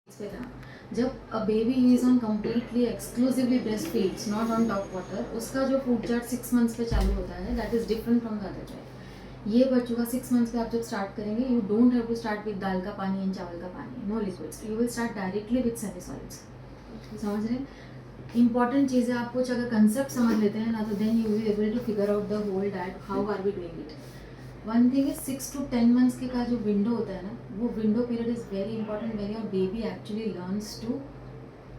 पे था जब a baby is on completely exclusively breast feeds not on top water, उसका जो फूड चार्ट 6 मंथ्स पे चालू होता है that is different from the other child. ये बच्चों का 6 मंथ्स पे आप जब स्टार्ट करेंगे, you don't have to start with दाल का पानी एंड चावल का पानी, no liquids, you will start directly with semi solids. समझ रहे हैं? इंपॉर्टेंट चीज़ें आप कुछ अगर कंसेप्ट समझ लेते हैं ना, तो then you will able to figure out the whole diet, how are we doing it. One thing is 6 to 10 months के का जो विंडो होता है ना, वो window period is very important when your baby actually learns to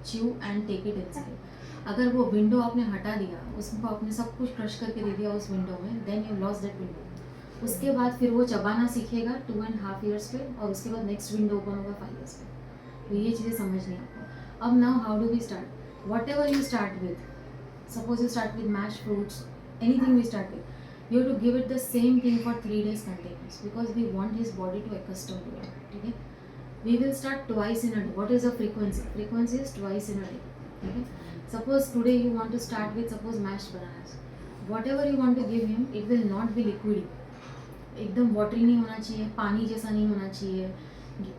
chew and take it inside. अगर वो window आपने हटा दिया, उसको आपने सब कुछ क्रश करके दे दिया उस विंडो में, then you loss that window. उसके बाद फिर वो चबाना सीखेगा 2.5 years पे, और उसके बाद नेक्स्ट विंडो ओपन होगा 5 years पे। तो ये चीज़ें समझनी है आपको। अब now how do we start? Whatever you start with, suppose you start with mashed fruits, anything we start with, you have to give it the same thing for 3 days continuous, because we want his body to accustom to it. Okay, we will start twice in a day. What is the frequency? Frequency is twice in a day. Okay, suppose today you want to start with, suppose mashed bananas, whatever you want to give him, it will not be liquidy, एकदम watery नहीं होना चाहिए, पानी जैसा नहीं होना चाहिए,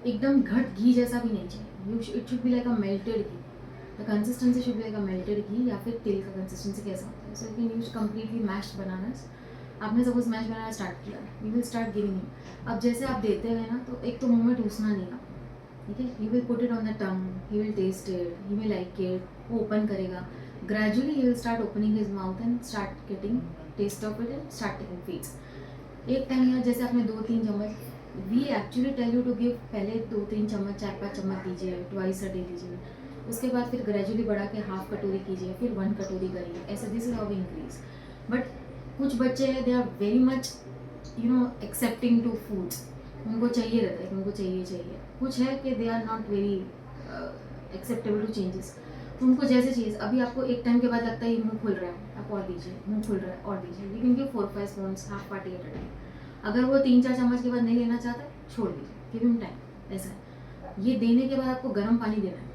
एकदम घट घी जैसा भी नहीं चाहिए। It should be like a melted ghee. The consistency should be like a melted ghee, या फिर तेल का कंसिस्टेंसी कैसा होता है। So you can use completely mashed bananas. आपने सपोज मैश बनाना स्टार्ट किया, you will start giving him. अब जैसे आप देते हैं ना, तो एक तो मुंह में ठूसना नहीं आपको, ठीक है। You will put it on the tongue, he will taste it, he will like it, वो ओपन करेगा। Gradually he will start opening his mouth and start getting taste of it and start taking feeds. एक time या जैसे आपने 2-3 चम्मच, we actually tell you to give, पहले 2-3 चम्मच 4-5 चम्मच दीजिए, ट्वाइस अ डे दीजिए। उसके बाद फिर ग्रेजुअली बढ़ा के हाफ कटोरी कीजिए, फिर 1 कटोरी करिए, ऐसे this is how we increase. But कुछ बच्चे हैं, they are very much accepting to foods, उनको चाहिए रहता है कि उनको चाहिए। कुछ है कि they are not very acceptable to changes, उनको जैसे चीज़। अभी आपको एक टाइम के बाद लगता है ये मुंह खुल रहा है, आप और दीजिए, मुंह खुल रहा है और दीजिए। You can give 4-5 spoons, half party at a time. अगर वो 3-4 चम्मच के बाद नहीं लेना चाहता, छोड़ दीजिए, गिव हिम टाइम। ऐसा है। ये देने के बाद आपको गर्म पानी देना है,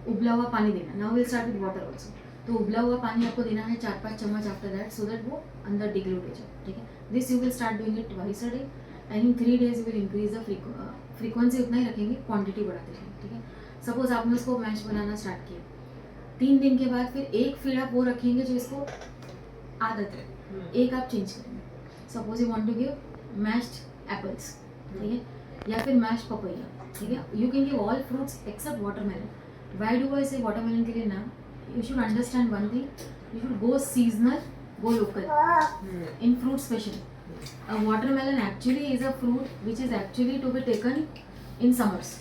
उबला हुआ पानी देना है। Now will start with water also. तो उबला हुआ पानी आपको देना है 4-5 चम्मच आफ्टर दैट, सो दैट वो अंदर डिग्लूट हो जाए, ठीक है। This you will start doing it twice a day, and in 3 days you will increase the frequency उतना ही रखेंगे, क्वांटिटी बढ़ाते जाएंगे, ठीक है। सपोज आपने उसको मैश बनाना स्टार्ट किया, 3 दिन के बाद फिर एक फीड आप वो रखेंगे जो इसको आदत है, एक आप चेंज करेंगे। Suppose you want to give mashed apples, ठीक है, या फिर मैश्ड पपैया, ठीक है। You can give all fruits except watermelon. Why do I say watermelon के लिए ना? You should understand one thing, you should go seasonal, go local in fruit specially. A watermelon actually is a fruit which is actually to be taken in summers,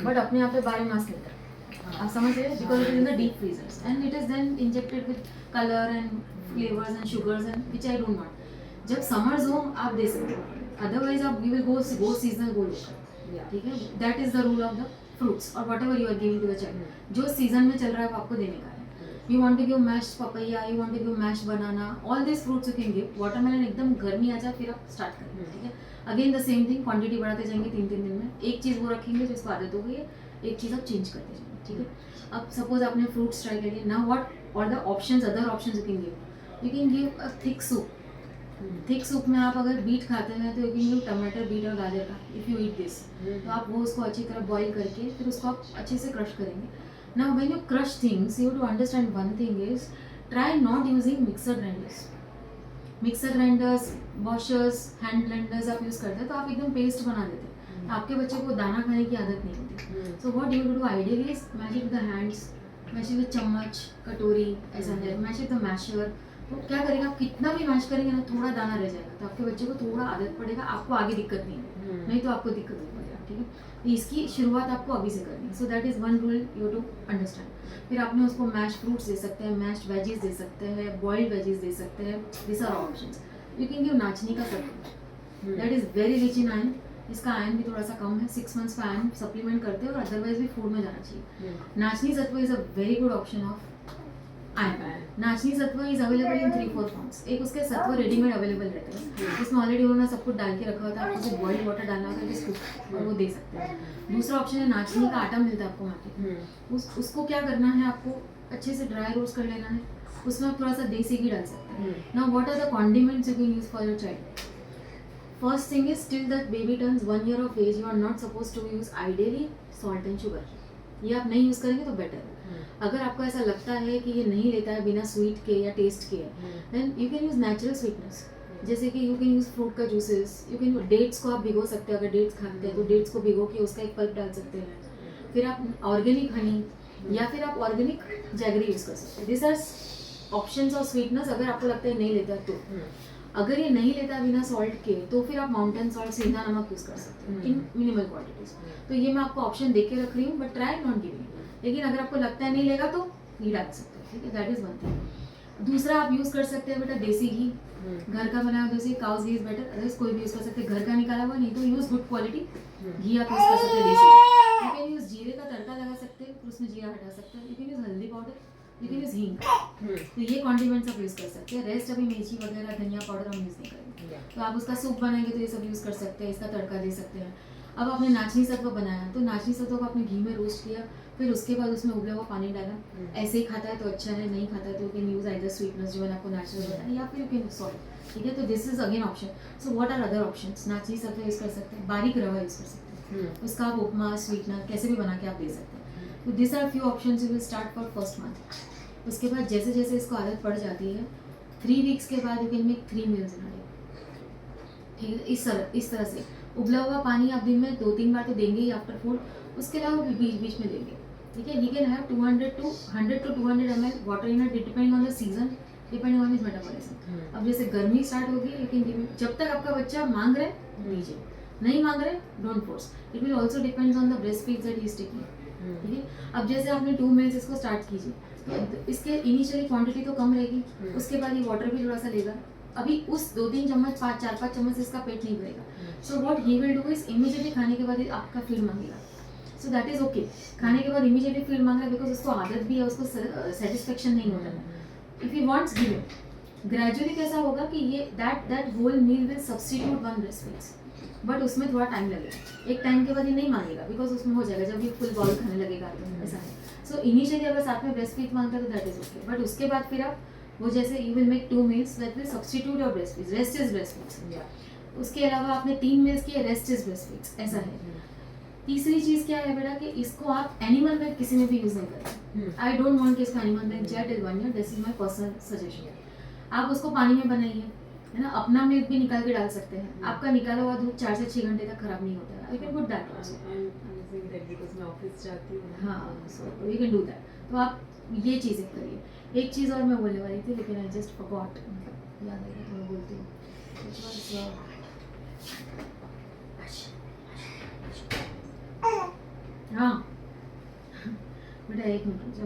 but अपने आप पे 12 मास मिलता है। आप समझ रहे हैं? Because it is in the deep freezers and it is then injected with colour and flavours and sugars and which I don't want. जब समर्स हो आप दे सकते हो, अदरवाइज आप we will go seasonal, go local, ठीक है। That is the rule of the fruits और whatever you are giving to the child. जो सीजन में चल रहा है वो आपको देने का है। You want to give mashed papaya, you want to give mashed banana, all these fruits you can give. Watermelon एकदम गर्मी आ जाए फिर आप स्टार्ट करेंगे, ठीक है। Again the same thing, quantity बढ़ाते जाएंगे 3-3 दिन में। एक चीज़ वो रखेंगे जो इसको आदत हो गई है, एक चीज़ आप चेंज करते जाएंगे, ठीक है। अब सपोज आपने फ्रूट्स ट्राई कर लिए, नाउ व्हाट और the options, other options you can give. You can give a thick soup. Thick soup में आप अगर बीट खाते हैं तो यू कैन गिव टमाटर, बीट और गाजर का। इफ़ यू ईट दिस, तो आप वो उसको अच्छी तरह बॉईल करके फिर उसको आप अच्छे से क्रश करेंगे। Now when you crush things, you have to understand one thing is, try not using mixer grinders. Mixer grinders, washers, hand blenders आप यूज़ करते हैं तो आप एकदम पेस्ट बना देते हैं, आपके बच्चे को दाना खाने की आदत नहीं होती। So what you do ideally is mash it with the hands, mash it with चम्मच, कटोरी, ऐसा है, mash it with the masher। तो क्या करेगा, कितना भी मैश करेंगे ना, थोड़ा दाना रह जाएगा, तो आपके बच्चे को थोड़ा आदत पड़ेगा, आपको आगे दिक्कत नहीं है, नहीं तो आपको दिक्कत हो जाएगा, ठीक है। तो इसकी शुरुआत आपको अभी से करनी है। So that is one rule you to understand. फिर आपने उसको मैश फ्रूट्स दे सकते हैं, मैश्ड वेजीज दे सकते हैं, बॉइल्ड वेजीज दे सकते हैं, this are options. You can give नाचनी का सत्तू, that is very rich in iron. इसका आयरन भी थोड़ा सा कम है, 6 मंथ्स का आयरन सप्लीमेंट करते हैं, और अदरवाइज भी फूड में जाना चाहिए। नाचनी सत्व is a very good option of iron. नाचनी सत्व इज अवेलेबल इन 3-4 फॉर्म्स। एक उसके सत्व रेडीमेड अवेलेबल रहते हैं, उसमें ऑलरेडी उन्होंने सब कुछ डाल के रखा होता है, आपको सिर्फ बॉइल्ड वाटर डालना होता है, बिस्कुट, और वो दे सकते हैं। दूसरा ऑप्शन है नाचनी का आटा मिलता है आपको मार्केट में। उसको क्या करना है, आपको अच्छे से ड्राई रोस्ट कर लेना है, उसमें आप थोड़ा सा देसी घी डाल सकते हैं। Now what are the condiments you can use for your child? First thing is, till that baby turns 1 year of age, you are not supposed to use ideally salt and sugar. ये आप नहीं use करेंगे तो better है। अगर आपको ऐसा लगता है कि ये नहीं लेता है बिना स्वीट के या टेस्ट के, then you can use natural sweetness, जैसे कि यू कैन यूज़ फ्रूट का जूसेस, यू कैन डेट्स को आप भिगो सकते हैं, अगर डेट्स खाते हैं तो डेट्स को भिगो के उसका एक पल्प डाल सकते हैं, फिर आप ऑर्गेनिक हनी या फिर आप ऑर्गेनिक जैगरी यूज़ कर सकते हैं। This are options of sweetness अगर आपको लगता है नहीं लेता तो। अगर ये नहीं लेता बिना सॉल्ट के तो फिर आप माउंटेन सॉल्ट सेंधा नमक यूज़ कर सकते हैं इन मिनिमल क्वांटिटीज। तो ये मैं आपको ऑप्शन दे के रख रही हूँ, बट ट्राई नॉट गिविंग। लेकिन अगर आपको लगता है नहीं लेगा तो घी डाल सकते हैं, ठीक है, दैट इज वन थिंग। दूसरा आप यूज़ कर सकते हैं बेटा देसी घी, घर का बनाया देसी, cows ghee is better, otherwise कोई भी यूज़ कर सकते हैं, घर का निकाला हुआ, नहीं तो यूज़ गुड क्वालिटी घी आप यूज़ कर सकते हैं देसी। यू कैन यूज़ जीरे का तड़का लगा सकते हैं, फिर उसमें जीरा हटा सकते हैं, यू कैन यूज़ हल्दी पाउडर, यू कैन यूज़ हींग। तो ये कॉन्डिमेंट्स आप यूज़ कर सकते हैं। रेस्ट अभी मिर्ची वगैरह धनिया पाउडर हम यूज़ नहीं करेंगे। तो आप उसका सूप बनाएंगे तो ये सब यूज़ कर सकते हैं, इसका तड़का दे सकते हैं। अब आपने नाचनी सत्व बनाया तो नाचनी सत्व को आपने घी में रोस्ट किया, फिर उसके बाद उसमें उबला हुआ पानी डाला। ऐसे ही खाता है तो अच्छा है, नहीं खाता है तो you can use either sweetness जो मैंने आपको नेचुरल बताया, या फिर यू कैन सॉल्ट, ठीक है। तो this is again option. So what are other options? नाचनी सत्व यूज़ कर सकते हैं, बारीक रवा यूज़ कर सकते हैं, उसका आप उपमा स्वीटनर कैसे भी बना के आप दे सकते हैं। तो this are few options you will start for first month. उसके बाद जैसे जैसे इसको आदत पड़ जाती है, 3 वीक्स के बाद you can make 3 meals in a day, ठीक है। इस तरह से उबला हुआ पानी आप दिन में 2-3 बार तो देंगे ही आफ्टर फूड, उसके अलावा बीच बीच में देंगे, ठीक है। He can have 100 to 200 ml water in a day depending on the season, depending on his metabolism. अब जैसे गर्मी स्टार्ट होगी, यू कैन जब तक आपका बच्चा मांग रहा है दीजिए, नहीं मांग रहे don't force. It will also depends on the breast feeds that he is taking, ठीक है। अब जैसे आपने 2 मील्स इसको स्टार्ट कीजिए, तो इसके इनिशियली क्वांटिटी तो कम रहेगी, उसके बाद ये वाटर भी थोड़ा सा लेगा। अभी उस 2-3 चम्मच 4-5 चम्मच से इसका पेट नहीं भरेगा। So what he will do is immediately खाने के बाद आपका फीड मांगेगा। सो दैट इज ओके, खाने के बाद इमीडिएटली फीड मांग रहा है बिकॉज उसको आदत भी है, उसको सेटिस्फेक्शन नहीं होता है। If you wants give it gradually, कैसा होगा कि ये that whole meal will substitute one breast feeds, but उसमें थोड़ा टाइम लगेगा। एक टाइम के बाद ये नहीं मांगेगा बिकॉज उसमें हो जाएगा जब ये फुल बाउल खाने लगेगा, तो ऐसा है। सो इनिशियली अगर साथ में ब्रेस्ट फीड मांगता है तो दैट इज ओके, बट उसके बाद फिर आप वो जैसे you will make 2 meals that will substitute your breast feeds, rest is breast feeds. उसके अलावा आपने 3 मील्स किए, रेस्ट इज ब्रेस्ट फीड्स, ऐसा है। तीसरी चीज क्या है बेटा कि इसको आप एनिमल मिल्क किसी में भी यूज नहीं करें। आई डोंट वांट कि इसको animal milk jet is 1 year, this is my personal suggestion. आप उसको पानी में बनाइए, है ना, अपना मिल्क भी निकाल के डाल सकते हैं। आपका निकाला हुआ दूध 4 से 6 घंटे तक खराब नहीं होता है। You can put that also, because मैं ऑफिस जाती हूँ। हाँ, सो यू कैन डू दैट। तो आप ये चीज़ें करिए। एक चीज़ और मैं बोलने वाली थी लेकिन आई जस्ट फॉरगॉट, याद आएगा तो मैं बोलती हूँ। हाँ बेटा, एक मिनट,